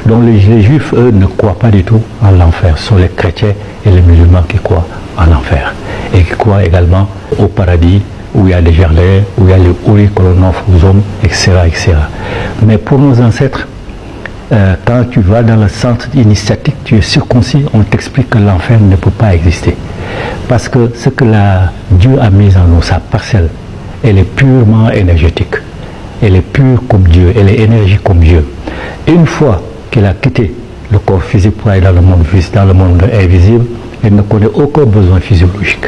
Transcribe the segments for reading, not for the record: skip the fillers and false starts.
Donc les juifs, eux, ne croient pas du tout en l'enfer. Ce sont les chrétiens et les musulmans qui croient en enfer. Et qui croient également au paradis, où il y a des jardins, où il y a les fruits que l'on offre aux hommes, etc., etc. Mais pour nos ancêtres, quand tu vas dans le centre initiatique, tu es circoncis, on t'explique que l'enfer ne peut pas exister. Parce que ce que Dieu a mis en nous, sa parcelle, elle est purement énergétique. Elle est pure comme Dieu, elle est énergie comme Dieu. Et une fois qu'il a quitté le corps physique pour aller dans le monde invisible, il ne connaît aucun besoin physiologique.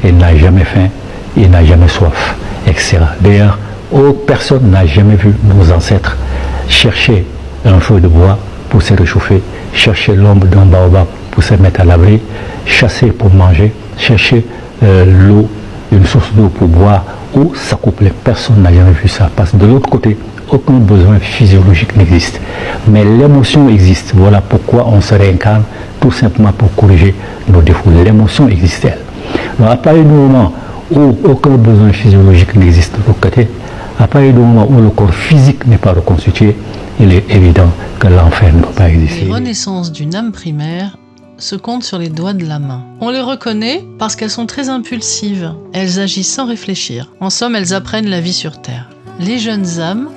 Il n'a jamais faim, il n'a jamais soif, etc. D'ailleurs, personne n'a jamais vu nos ancêtres chercher un feu de bois pour se réchauffer, chercher l'ombre d'un baobab pour se mettre à l'abri, chasser pour manger, chercher l'eau, une source d'eau pour boire ou s'accoupler. Personne n'a jamais vu ça. Parce que de l'autre côté, aucun besoin physiologique n'existe. Mais l'émotion existe. Voilà pourquoi on se réincarne, tout simplement pour corriger nos défauts. L'émotion existe, elle. Donc à partir du moment où aucun besoin physiologique n'existe de l'autre côté, à partir du moment où le corps physique n'est pas reconstitué, il est évident que l'enfer ne peut pas exister. Les renaissances d'une âme primaire se comptent sur les doigts de la main. On les reconnaît parce qu'elles sont très impulsives. Elles agissent sans réfléchir. En somme, elles apprennent la vie sur Terre. Les jeunes âmes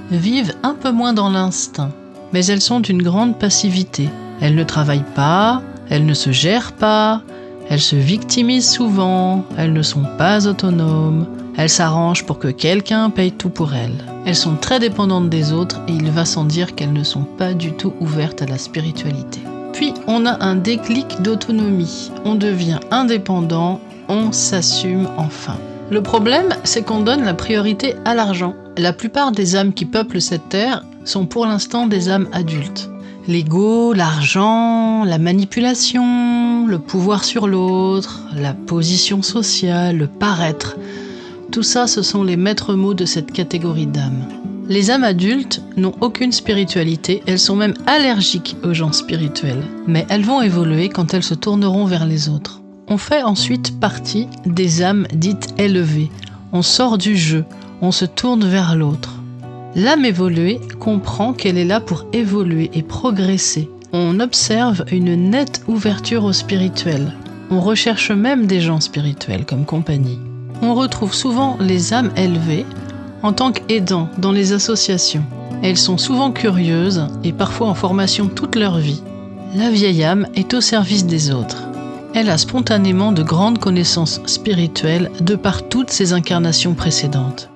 vivent un peu moins dans l'instinct, mais elles sont d'une grande passivité. Elles ne travaillent pas, elles ne se gèrent pas, elles se victimisent souvent, elles ne sont pas autonomes, elles s'arrangent pour que quelqu'un paye tout pour elles. Elles sont très dépendantes des autres et il va sans dire qu'elles ne sont pas du tout ouvertes à la spiritualité. Puis on a un déclic d'autonomie, on devient indépendant, on s'assume enfin. Le problème, c'est qu'on donne la priorité à l'argent. La plupart des âmes qui peuplent cette terre sont pour l'instant des âmes adultes. L'ego, l'argent, la manipulation, le pouvoir sur l'autre, la position sociale, le paraître, tout ça, ce sont les maîtres mots de cette catégorie d'âmes. Les âmes adultes n'ont aucune spiritualité, elles sont même allergiques aux gens spirituels. Mais elles vont évoluer quand elles se tourneront vers les autres. On fait ensuite partie des âmes dites élevées. On sort du jeu, on se tourne vers l'autre. L'âme évoluée comprend qu'elle est là pour évoluer et progresser. On observe une nette ouverture au spirituel. On recherche même des gens spirituels comme compagnie. On retrouve souvent les âmes élevées en tant qu'aidants dans les associations. Elles sont souvent curieuses et parfois en formation toute leur vie. La vieille âme est au service des autres. Elle a spontanément de grandes connaissances spirituelles de par toutes ses incarnations précédentes.